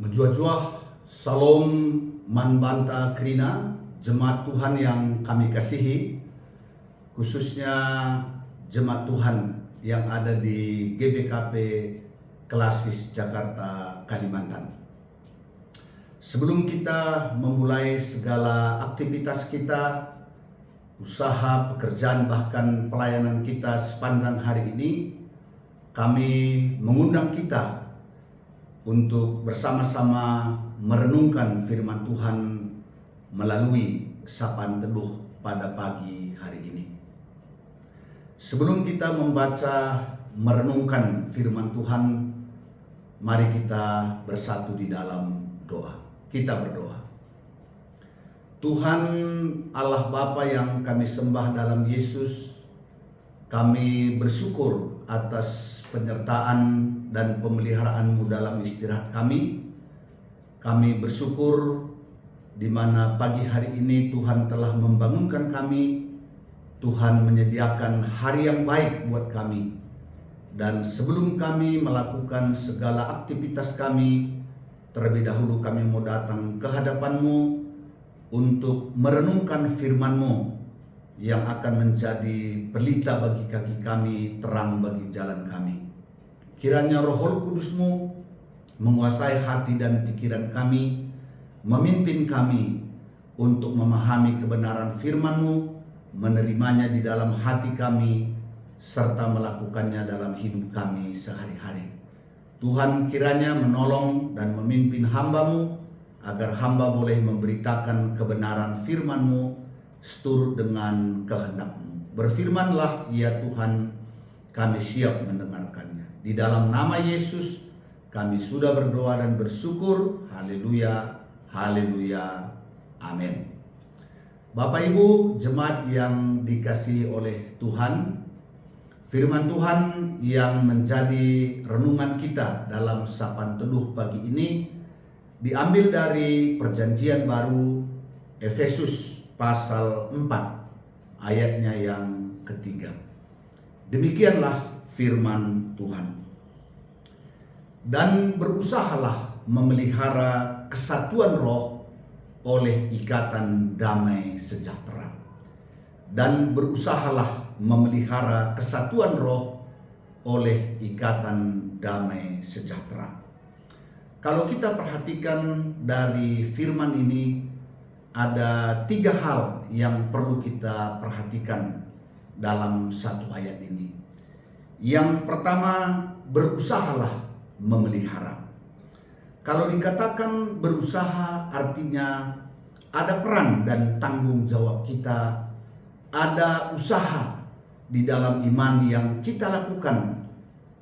Menjuah-juah, Salam Manbanta Krina, jemaat Tuhan yang kami kasihi, khususnya jemaat Tuhan yang ada di GBKP Klasis Jakarta, Kalimantan. Sebelum kita memulai segala aktivitas kita, usaha, pekerjaan, bahkan pelayanan kita sepanjang hari ini, kami mengundang kita untuk bersama-sama merenungkan firman Tuhan melalui sapaan teduh pada pagi hari ini. Sebelum kita membaca merenungkan firman Tuhan, mari kita bersatu di dalam doa. Kita berdoa. Tuhan Allah Bapa yang kami sembah dalam Yesus, kami bersyukur atas penyertaan dan pemeliharaan-Mu dalam istirahat kami. Kami bersyukur di mana pagi hari ini Tuhan telah membangunkan kami. Tuhan menyediakan hari yang baik buat kami. Dan sebelum kami melakukan segala aktivitas kami, terlebih dahulu kami mau datang ke hadapan-Mu untuk merenungkan firman-Mu yang akan menjadi pelita bagi kaki kami, terang bagi jalan kami. Kiranya Roh Kudus-Mu menguasai hati dan pikiran kami, memimpin kami untuk memahami kebenaran firman-Mu, menerimanya di dalam hati kami, serta melakukannya dalam hidup kami sehari-hari. Tuhan kiranya menolong dan memimpin hamba-Mu, agar hamba boleh memberitakan kebenaran firman-Mu seturut dengan kehendak-Mu. Berfirmanlah ya Tuhan, kami siap mendengarkannya. Di dalam nama Yesus kami sudah berdoa dan bersyukur. Haleluya, haleluya, amin. Bapak Ibu jemaat yang dikasihi oleh Tuhan, firman Tuhan yang menjadi renungan kita dalam sapaan teduh pagi ini diambil dari Perjanjian Baru Efesus pasal 4 ayatnya yang ketiga. Demikianlah firman Tuhan. Dan berusahalah memelihara kesatuan roh oleh ikatan damai sejahtera. Dan berusahalah memelihara kesatuan roh oleh ikatan damai sejahtera. Kalau kita perhatikan dari firman ini, ada 3 hal yang perlu kita perhatikan dalam satu ayat ini. Yang pertama, berusahalah memelihara. Kalau dikatakan berusaha, artinya ada peran dan tanggung jawab kita, ada usaha di dalam iman yang kita lakukan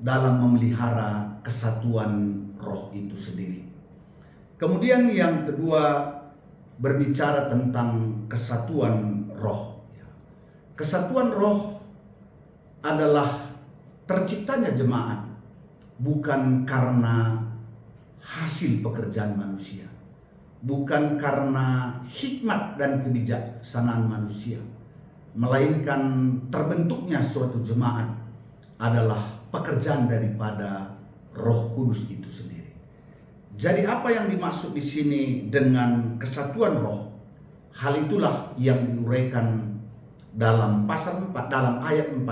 dalam memelihara kesatuan roh itu sendiri. Kemudian yang kedua, berbicara tentang kesatuan roh. Kesatuan roh adalah terciptanya jemaat bukan karena hasil pekerjaan manusia, bukan karena hikmat dan kebijaksanaan manusia, melainkan terbentuknya suatu jemaat adalah pekerjaan daripada Roh Kudus itu sendiri. Jadi apa yang dimaksud di sini dengan kesatuan roh? Hal itulah yang diuraikan dalam pasal 4, dalam ayat 4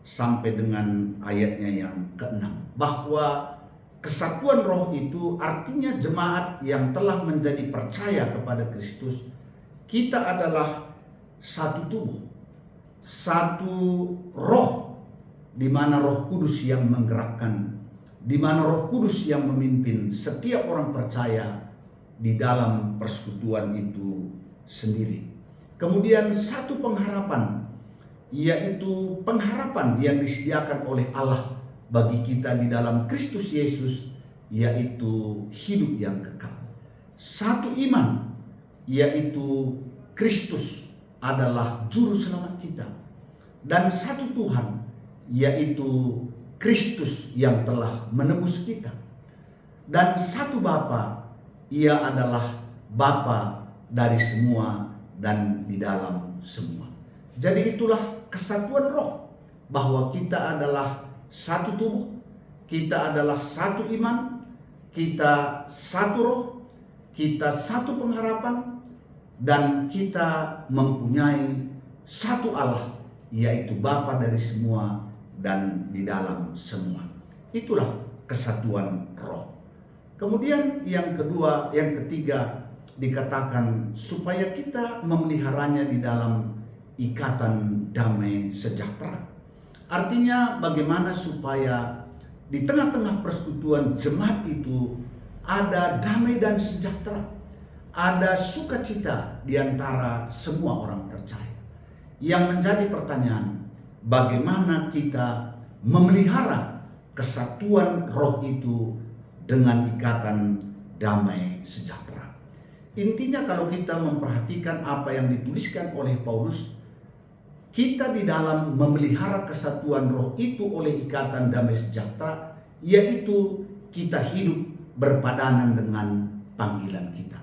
sampai dengan ayatnya yang ke-6, bahwa kesatuan roh itu artinya jemaat yang telah menjadi percaya kepada Kristus. Kita adalah satu tubuh, satu roh, di mana Roh Kudus yang menggerakkan, di mana Roh Kudus yang memimpin setiap orang percaya di dalam persekutuan itu sendiri. Kemudian satu pengharapan, yaitu pengharapan yang disediakan oleh Allah bagi kita di dalam Kristus Yesus, yaitu hidup yang kekal. Satu iman, yaitu Kristus adalah juru selamat kita. Dan satu Tuhan, yaitu Kristus yang telah menebus kita. Dan satu Bapa, Ia adalah Bapa dari semua dan di dalam semua. Jadi itulah kesatuan roh, bahwa kita adalah satu tubuh, kita adalah satu iman, kita satu roh, kita satu pengharapan, dan kita mempunyai satu Allah, yaitu Bapa dari semua dan di dalam semua. Itulah kesatuan roh. Kemudian yang ketiga dikatakan supaya kita memeliharanya di dalam ikatan damai sejahtera. Artinya bagaimana supaya di tengah-tengah persekutuan jemaat itu ada damai dan sejahtera, ada sukacita di antara semua orang percaya. Yang menjadi pertanyaan, bagaimana kita memelihara kesatuan roh itu dengan ikatan damai sejahtera. Intinya kalau kita memperhatikan apa yang dituliskan oleh Paulus, kita di dalam memelihara kesatuan roh itu oleh ikatan damai sejahtera, yaitu kita hidup berpadanan dengan panggilan kita.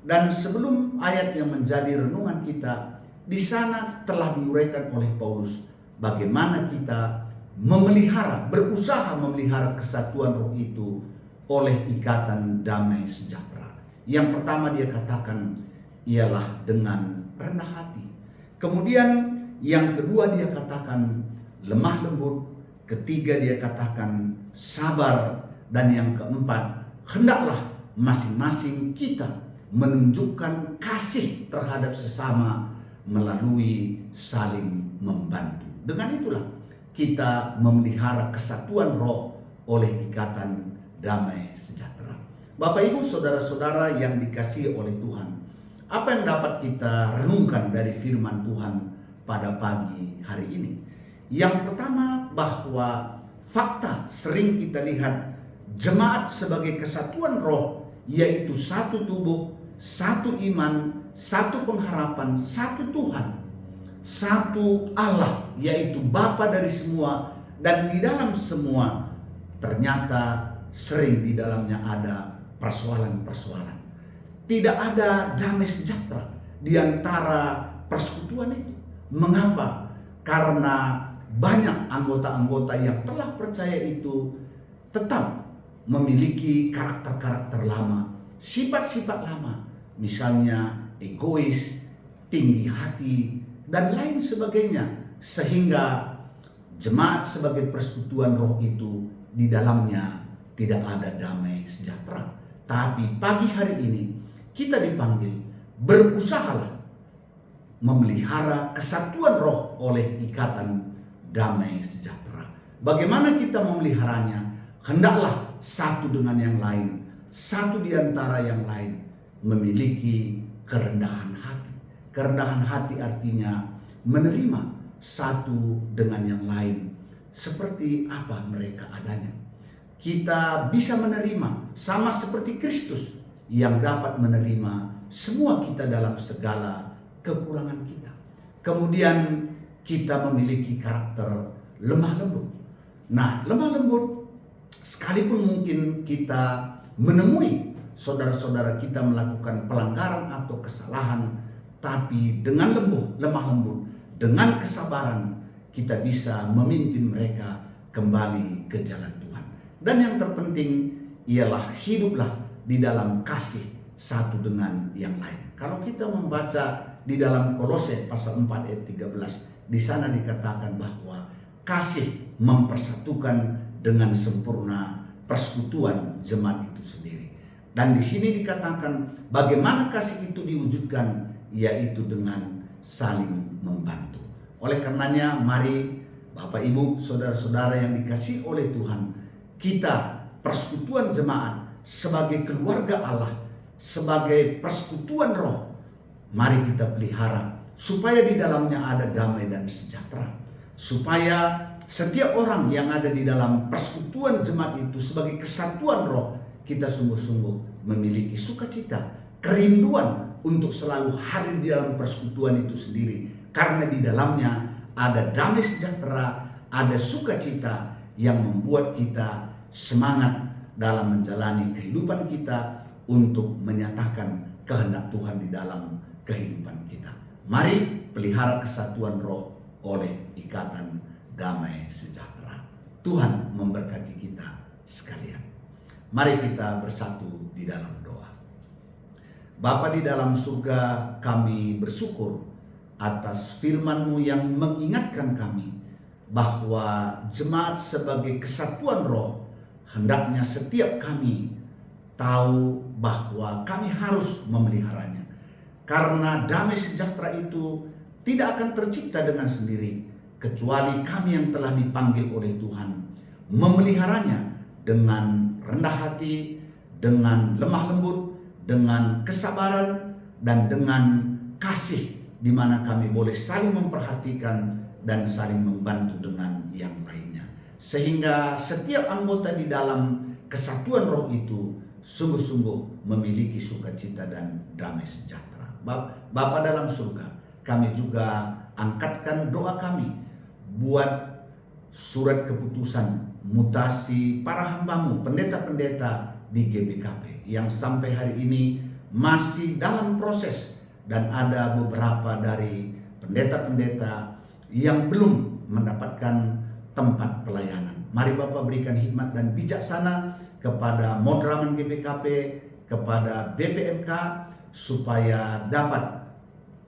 Dan sebelum ayat yang menjadi renungan kita, di sana telah diuraikan oleh Paulus bagaimana kita berusaha memelihara kesatuan roh itu oleh ikatan damai sejahtera. Yang pertama dia katakan ialah dengan rendah hati. Kemudian yang kedua dia katakan lemah lembut. Ketiga dia katakan sabar. Dan yang keempat, hendaklah masing-masing kita menunjukkan kasih terhadap sesama melalui saling membantu. Dengan itulah kita memelihara kesatuan roh oleh ikatan damai sejahtera. Bapak Ibu saudara-saudara yang dikasihi oleh Tuhan, apa yang dapat kita renungkan dari firman Tuhan pada pagi hari ini? Yang pertama, bahwa fakta sering kita lihat jemaat sebagai kesatuan roh, yaitu satu tubuh, satu iman, satu pengharapan, satu Tuhan, satu Allah, yaitu Bapa dari semua, dan di dalam semua ternyata sering di dalamnya ada persoalan-persoalan. Tidak ada damai sejahtera di antara persekutuan itu. Mengapa? Karena banyak anggota-anggota yang telah percaya itu tetap memiliki karakter-karakter lama, sifat-sifat lama, misalnya egois, tinggi hati, dan lain sebagainya, sehingga jemaat sebagai persekutuan roh itu di dalamnya tidak ada damai sejahtera. Tapi pagi hari ini kita dipanggil berusahalah memelihara kesatuan roh oleh ikatan damai sejahtera. Bagaimana kita memeliharanya? Hendaklah satu dengan yang lain, satu di antara yang lain memiliki kerendahan hati. Kerendahan hati artinya menerima satu dengan yang lain seperti apa mereka adanya. Kita bisa menerima sama seperti Kristus yang dapat menerima semua kita dalam segala kekurangan kita. Kemudian kita memiliki karakter lemah lembut. Nah, lemah lembut sekalipun mungkin kita menemui saudara-saudara kita melakukan pelanggaran atau kesalahan, tapi dengan lemah lembut, dengan kesabaran kita bisa memimpin mereka kembali ke jalan Tuhan. Dan yang terpenting ialah hiduplah di dalam kasih satu dengan yang lain. Kalau kita membaca di dalam Kolose pasal 4 ayat 13, di sana dikatakan bahwa kasih mempersatukan dengan sempurna persekutuan jemaat itu sendiri. Dan di sini dikatakan bagaimana kasih itu diwujudkan, yaitu dengan saling membantu. Oleh karenanya mari Bapak Ibu saudara-saudara yang dikasihi oleh Tuhan, kita persekutuan jemaat sebagai keluarga Allah, sebagai persekutuan roh, mari kita pelihara supaya di dalamnya ada damai dan sejahtera, supaya setiap orang yang ada di dalam persekutuan jemaat itu sebagai kesatuan roh, kita sungguh-sungguh memiliki sukacita, kerinduan untuk selalu hadir di dalam persekutuan itu sendiri, karena di dalamnya ada damai sejahtera, ada sukacita yang membuat kita semangat dalam menjalani kehidupan kita untuk menyatakan kehendak Tuhan di dalam kehidupan kita. Mari pelihara kesatuan roh oleh ikatan damai sejahtera. Tuhan memberkati kita sekalian. Mari kita bersatu di dalam doa. Bapa di dalam surga, kami bersyukur atas firman-Mu yang mengingatkan kami bahwa jemaat sebagai kesatuan roh, hendaknya setiap kami tahu bahwa kami harus memeliharanya. Karena damai sejahtera itu tidak akan tercipta dengan sendiri, kecuali kami yang telah dipanggil oleh Tuhan memeliharanya dengan rendah hati, dengan lemah lembut, dengan kesabaran, dan dengan kasih, di mana kami boleh saling memperhatikan dan saling membantu dengan yang lainnya. Sehingga setiap anggota di dalam kesatuan roh itu sungguh-sungguh memiliki sukacita dan damai sejahtera. Bapa dalam surga, kami juga angkatkan doa kami buat surat keputusan mutasi para hamba-Mu, pendeta-pendeta di GBKP yang sampai hari ini masih dalam proses, dan ada beberapa dari pendeta-pendeta yang belum mendapatkan tempat pelayanan. Mari Bapak berikan hikmat dan bijaksana kepada Modraman GBKP, kepada BPMK, supaya dapat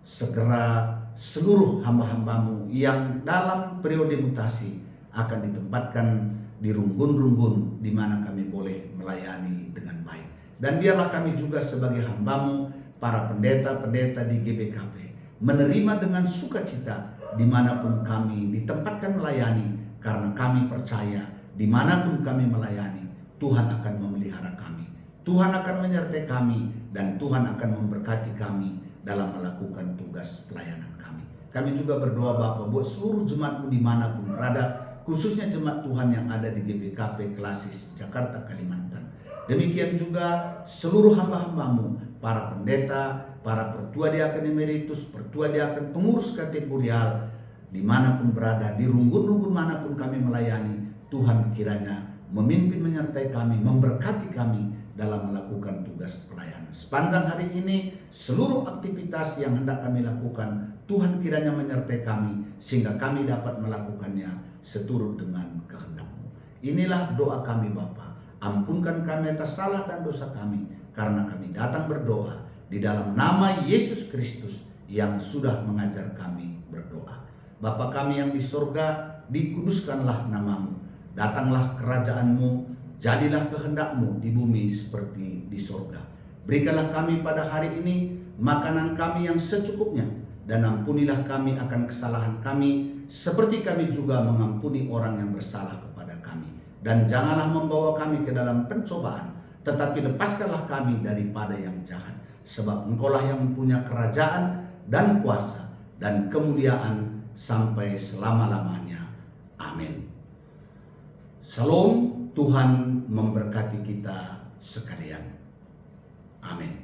segera seluruh hamba-hamba-Mu yang dalam periode mutasi akan ditempatkan di rumbun-rumbun di mana kami boleh melayani dengan baik. Dan biarlah kami juga sebagai hamba-Mu, para pendeta-pendeta di GBKP, menerima dengan sukacita dimanapun kami ditempatkan melayani, karena kami percaya dimanapun kami melayani, Tuhan akan memelihara kami, Tuhan akan menyertai kami, dan Tuhan akan memberkati kami dalam melakukan tugas pelayanan kami. Kami juga berdoa Bapa buat seluruh jemaat-Mu dimanapun berada, khususnya jemaat Tuhan yang ada di GBKP Klasis Jakarta, Kalimantan. Demikian juga seluruh hamba-hamba-Mu, para pendeta, para pertua diaken emeritus, pertua diaken pengurus kategorial, dimanapun berada, di rumpun-rumpun manapun kami melayani, Tuhan kiranya memimpin menyertai kami, memberkati kami dalam melakukan tugas pelayanan. Sepanjang hari ini, seluruh aktivitas yang hendak kami lakukan, Tuhan kiranya menyertai kami, sehingga kami dapat melakukannya seturut dengan kehendak-Mu. Inilah doa kami Bapa. Ampunkan kami atas salah dan dosa kami, karena kami datang berdoa di dalam nama Yesus Kristus yang sudah mengajar kami berdoa. Bapa kami yang di surga, dikuduskanlah nama-Mu. Datanglah kerajaan-Mu, jadilah kehendak-Mu di bumi seperti di surga. Berikanlah kami pada hari ini makanan kami yang secukupnya, dan ampunilah kami akan kesalahan kami, seperti kami juga mengampuni orang yang bersalah kepada kami. Dan janganlah membawa kami ke dalam pencobaan, tetapi lepaskanlah kami daripada yang jahat. Sebab Engkaulah yang mempunyai kerajaan dan kuasa dan kemuliaan sampai selama-lamanya. Amin. Shalom, Tuhan memberkati kita sekalian. Amin.